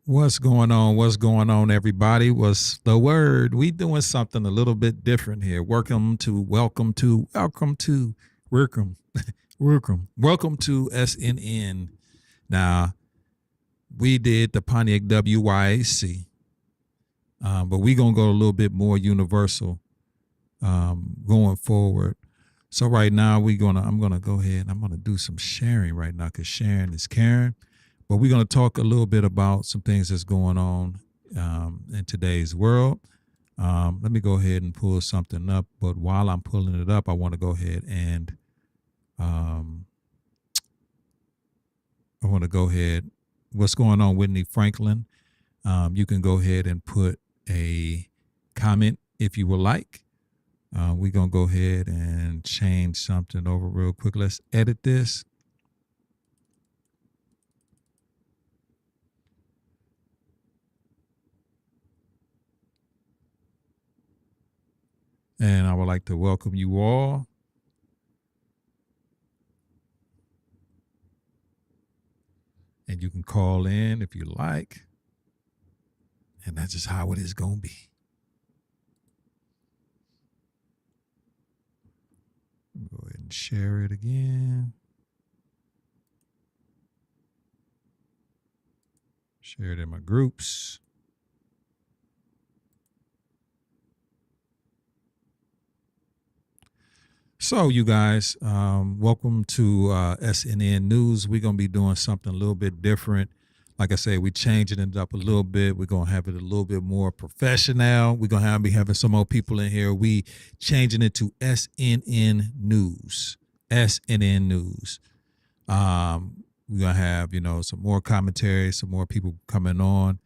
What's going on? What's going on, everybody? What's the word? We doing something a little bit different here. Welcome to welcome to SNN. Now, we did the Pontiac WYAC, but we gonna go a little bit more universal going forward. So right now I'm gonna go ahead and I'm gonna do some sharing right now because sharing is caring. But we're going to talk a little bit about some things that's going on in today's world. Let me go ahead and pull something up. But while I'm pulling it up, I want to go ahead and what's going on, Whitney Franklin? You can go ahead and put a comment if you would like. We're going to go ahead and change something over real quick. Let's edit this. And I would like to welcome you all. And you can call in if you like. And that's just how it is going to be. Go ahead and share it again. Share it in my groups. So you guys, welcome to SNN News. We're going to be doing something a little bit different. Like I say, we're changing it up a little bit. We're going to have it a little bit more professional. We're going to be having some more people in here. We changing it to SNN News. SNN News. We're going to have, some more commentary, some more people coming on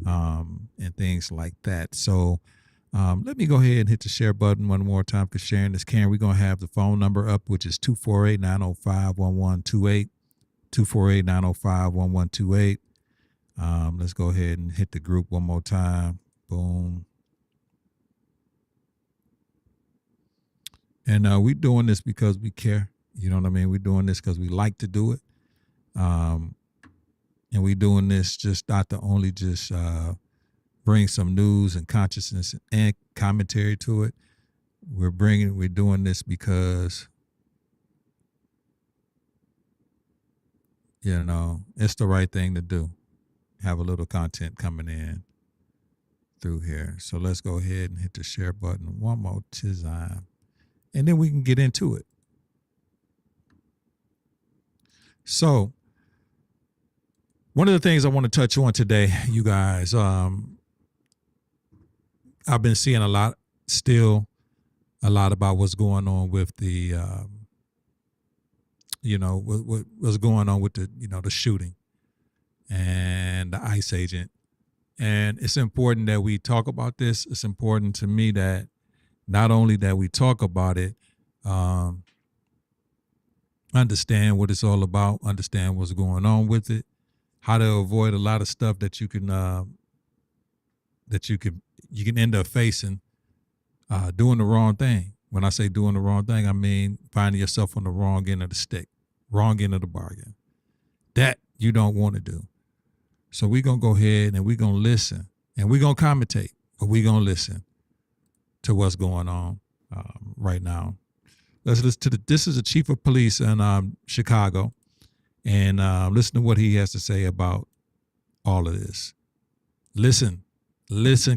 and things like that. So let me go ahead and hit the share button one more time because sharing is caring. We're going to have the phone number up, which is 248-905-1128, 248-905-1128. Let's go ahead and hit the group one more time. Boom. And we're doing this because we care. You know what I mean? We're doing this because we like to do it. And we're doing this just not to only just bring some news and consciousness and commentary to it. We're doing this because, it's the right thing to do. Have a little content coming in through here. So let's go ahead and hit the share button one more time. And then we can get into it. So one of the things I want to touch on today, you guys, I've been seeing a lot about what's going on with the, what's going on with the, the shooting and the ICE agent. And it's important that we talk about this. It's important to me that not only that we talk about it, understand what it's all about, understand what's going on with it, how to avoid a lot of stuff that you can end up facing doing the wrong thing. When I say doing the wrong thing, I mean finding yourself on the wrong end of the stick, wrong end of the bargain. That you don't want to do. So we're going to go ahead and we're going to listen and we're going to commentate, but we're going to listen to what's going on right now. Let's listen to this is the chief of police in Chicago, and listen to what he has to say about all of this. Listen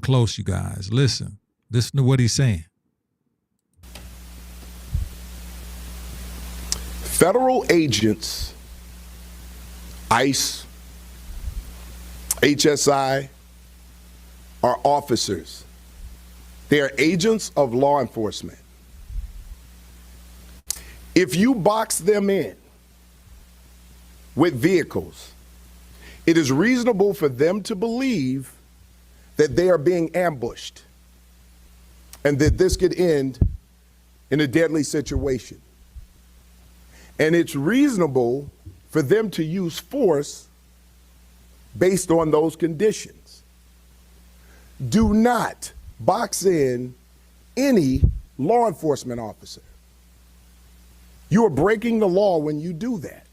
close, you guys. Listen to what he's saying. Federal agents, ICE, HSI, are officers. They are agents of law enforcement. If you box them in with vehicles, it is reasonable for them to believe that they are being ambushed and that this could end in a deadly situation. And it's reasonable for them to use force based on those conditions. Do not box in any law enforcement officer. You are breaking the law when you do that.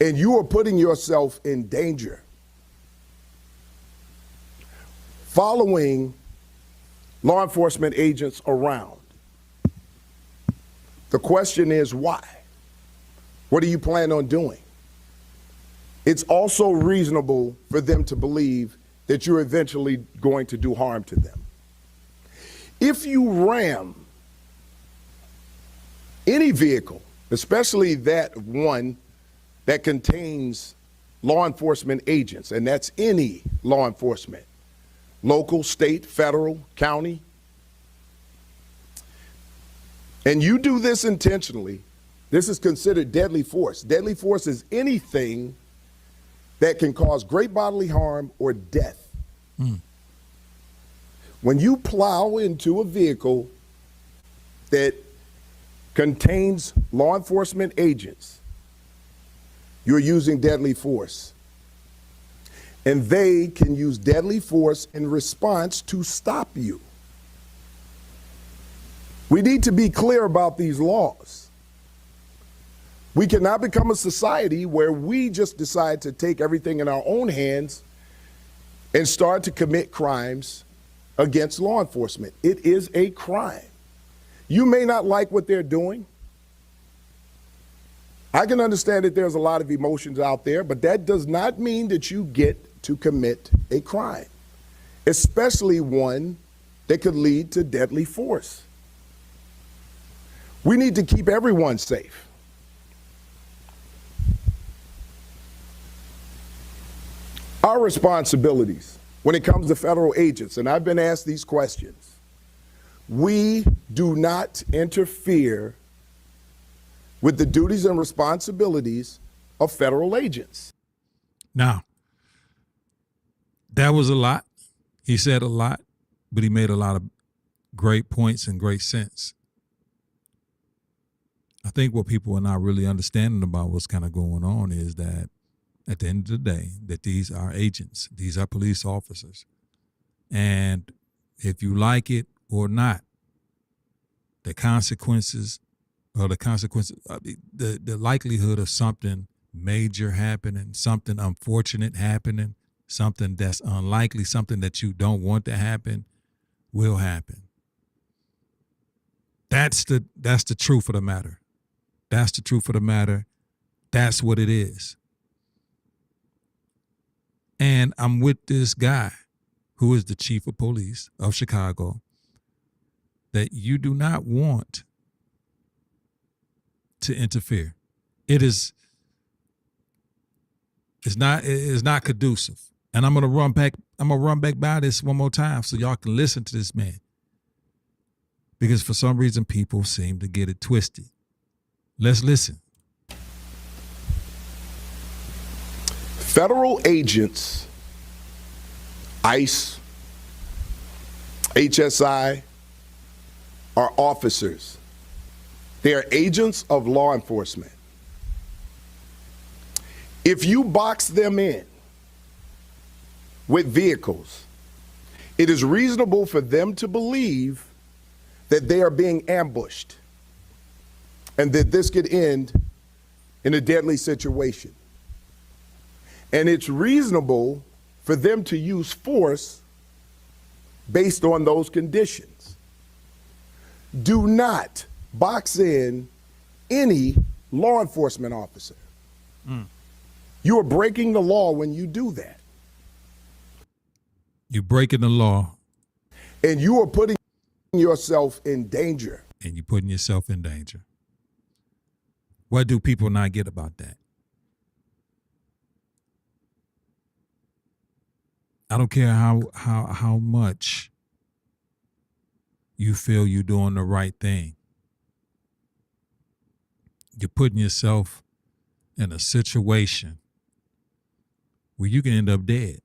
And you are putting yourself in danger. following law enforcement agents around. The question is why? What do you plan on doing? It's also reasonable for them to believe that you're eventually going to do harm to them. If you ram any vehicle, especially that one that contains law enforcement agents, and that's any law enforcement, local, state, federal, county, and you do this intentionally, this is considered deadly force. Deadly force is anything that can cause great bodily harm or death. When you plow into a vehicle that contains law enforcement agents, you're using deadly force. And they can use deadly force in response to stop you. We need to be clear about these laws. We cannot become a society where we just decide to take everything in our own hands and start to commit crimes against law enforcement. It is a crime. You may not like what they're doing. I can understand that there's a lot of emotions out there, but that does not mean that you get to commit a crime, especially one that could lead to deadly force. We need to keep everyone safe. Our responsibilities when it comes to federal agents, and I've been asked these questions, we do not interfere with the duties and responsibilities of federal agents. Now, that was a lot. He said a lot, but he made a lot of great points and great sense. I think what people are not really understanding about what's kind of going on is that at the end of the day, that these are agents, these are police officers. And if you like it or not, the consequences, the likelihood of something major happening, something unfortunate happening, something that's unlikely, something that you don't want to happen, will happen. That's the truth of the matter. That's the truth of the matter. That's what it is. And I'm with this guy who is the chief of police of Chicago, that you do not want to interfere. It's not conducive. And I'm gonna run back by this one more time so y'all can listen to this man. Because for some reason people seem to get it twisted. Let's listen. Federal agents, ICE, HSI, are officers. They are agents of law enforcement. If you box them in with vehicles, it is reasonable for them to believe that they are being ambushed and that this could end in a deadly situation. And it's reasonable for them to use force based on those conditions. Do not box in any law enforcement officer. You are breaking the law when you do that. You're breaking the law. And you are putting yourself in danger. And you're putting yourself in danger. What do people not get about that? I don't care how much you feel you're doing the right thing. You're putting yourself in a situation where you can end up dead.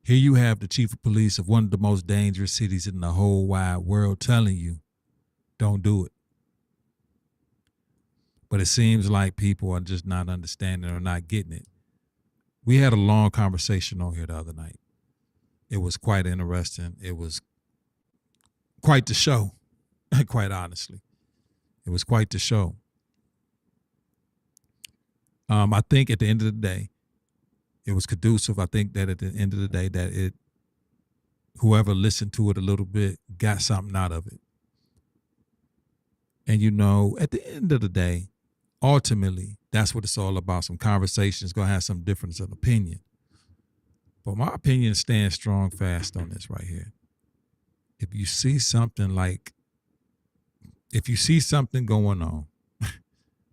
Here you have the chief of police of one of the most dangerous cities in the whole wide world telling you, don't do it. But it seems like people are just not understanding or not getting it. We had a long conversation on here the other night. It was quite interesting. It was quite the show, quite honestly. It was quite the show. I think at the end of the day, It was conducive. I think that at the end of the day, that whoever listened to it a little bit got something out of it. And at the end of the day, ultimately, that's what it's all about. Some conversations, gonna have some difference of opinion. But my opinion stands strong fast on this right here. If you see something going on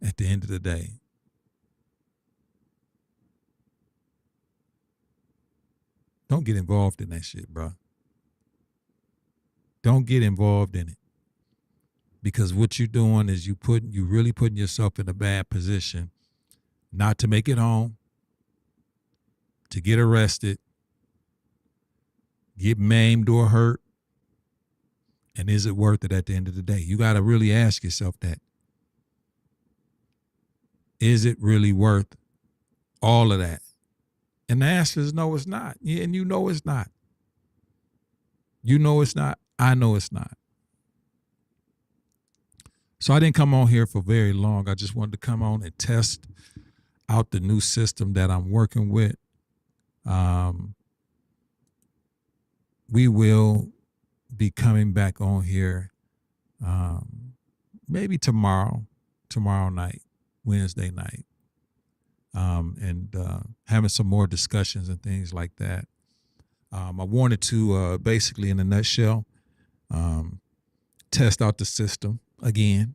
at the end of the day, don't get involved in that shit, bro. Don't get involved in it. Because what you're doing is you really putting yourself in a bad position not to make it home, to get arrested, get maimed or hurt. And is it worth it at the end of the day? You got to really ask yourself that. Is it really worth all of that? And the answer is no, it's not. And you know it's not. You know it's not. I know it's not. So I didn't come on here for very long. I just wanted to come on and test out the new system that I'm working with. We will be coming back on here maybe tomorrow night, Wednesday night, and having some more discussions and things like that. I wanted to basically, in a nutshell, test out the system again.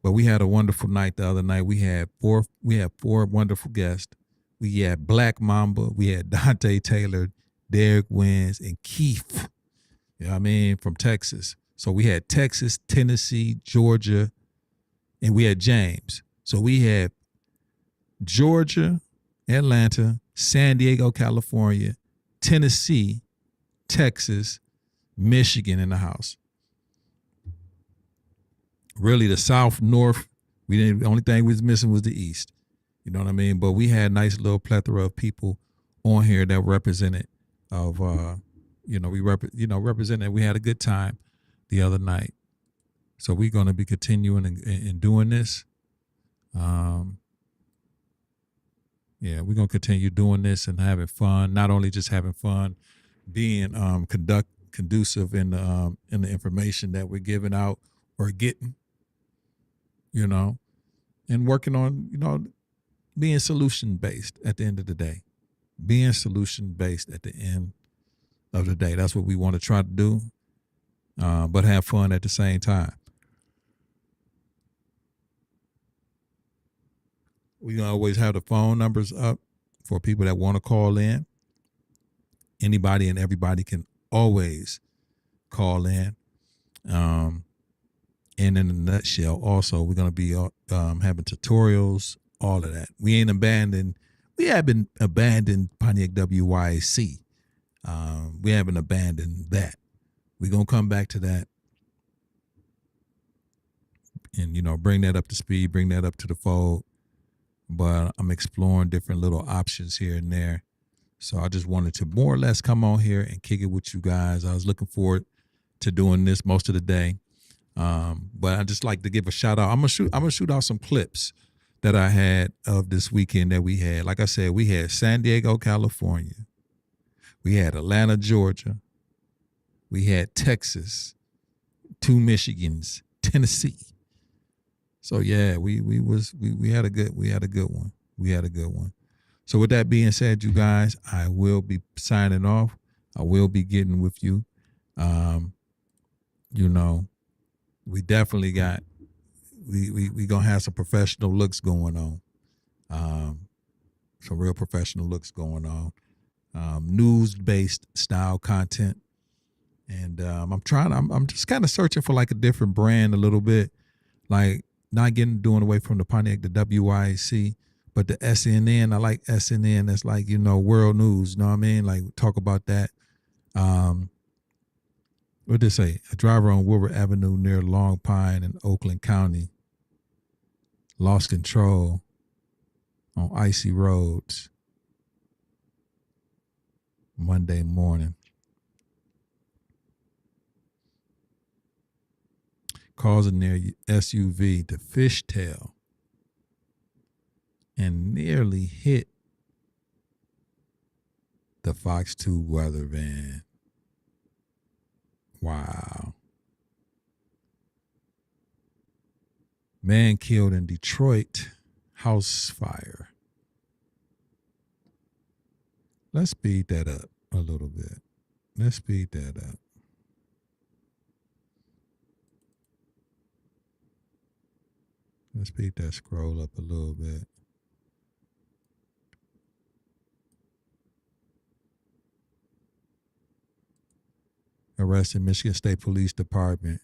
But we had a wonderful night the other night. We had four wonderful guests. We had Black Mamba, we had Dante Taylor, Derek Wins, and Keith. You know what I mean? From Texas. So we had Texas, Tennessee, Georgia, and we had James. So we had Georgia, Atlanta, San Diego, California, Tennessee, Texas, Michigan in the house. Really, the South, North, the only thing we was missing was the East. You know what I mean? But we had a nice little plethora of people on here that represented represented. We had a good time the other night. So we're going to be continuing and doing this. We're going to continue doing this and having fun. Not only just having fun, being conducive in the information that we're giving out or getting, and working on, being solution-based at the end of the day. Being solution-based at the end of the day. That's what we want to try to do, but have fun at the same time. We always have the phone numbers up for people that want to call in. Anybody and everybody can always call in. And in a nutshell, also, we're going to be having tutorials, all of that. We haven't abandoned Pontiac WYAC. We haven't abandoned that. We're going to come back to that and, bring that up to speed, bring that up to the fold. But I'm exploring different little options here and there. So I just wanted to more or less come on here and kick it with you guys. I was looking forward to doing this most of the day. But I just like to give a shout out. I'm gonna shoot out some clips that I had of this weekend that we had. Like I said, we had San Diego, California. We had Atlanta, Georgia. We had Texas, 2 Michigans, Tennessee. So yeah, we had a good one. We had a good one. So with that being said, you guys, I will be signing off. I will be getting with you. We definitely got we gonna have some professional looks going on. Some real professional looks going on. News-based style content. And I'm just kind of searching for like a different brand a little bit. Like not doing away from the Pontiac, the WYAC, but the SNN. I like SNN. That's like, world news. You know what I mean? Like talk about that. What did they say? A driver on Wilbur Avenue near Long Pine in Oakland County lost control on icy roads Monday morning. Causing their SUV to fishtail and nearly hit the Fox 2 weather van. Wow. Man killed in Detroit house fire. Let's speed that up a little bit. Let's speed that up. Let's speed that scroll up a little bit. Arrested Michigan State Police Department.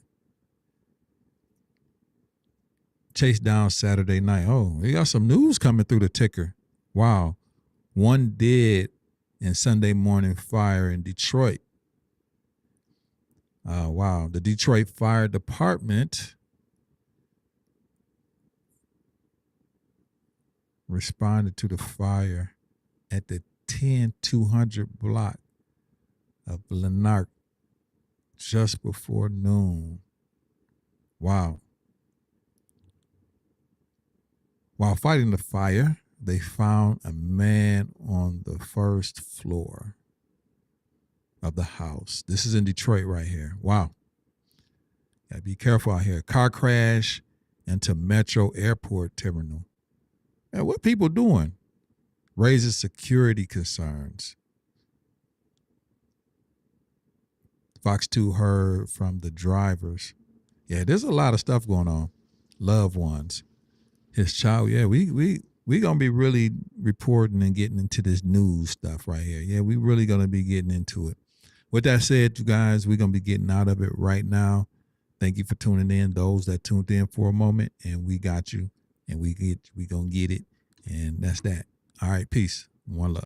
Chased down Saturday night. Oh, we got some news coming through the ticker. Wow. One dead in Sunday morning fire in Detroit. Wow. The Detroit Fire Department responded to the fire at the 10200 block of Lanark just before noon. Wow. While fighting the fire, they found a man on the first floor of the house. This is in Detroit right here. Wow. Gotta be careful out here. Car crash into Metro Airport terminal. Man, what people doing? Raises security concerns. Fox 2 heard from the drivers. Yeah, there's a lot of stuff going on. Loved ones. His child. Yeah, we gonna be really reporting and getting into this news stuff right here. Yeah, we really gonna be getting into it. With that said, you guys, we're gonna be getting out of it right now. Thank you for tuning in. Those that tuned in for a moment, and we got you, and we gonna get it, and that's that. All right, peace. One love.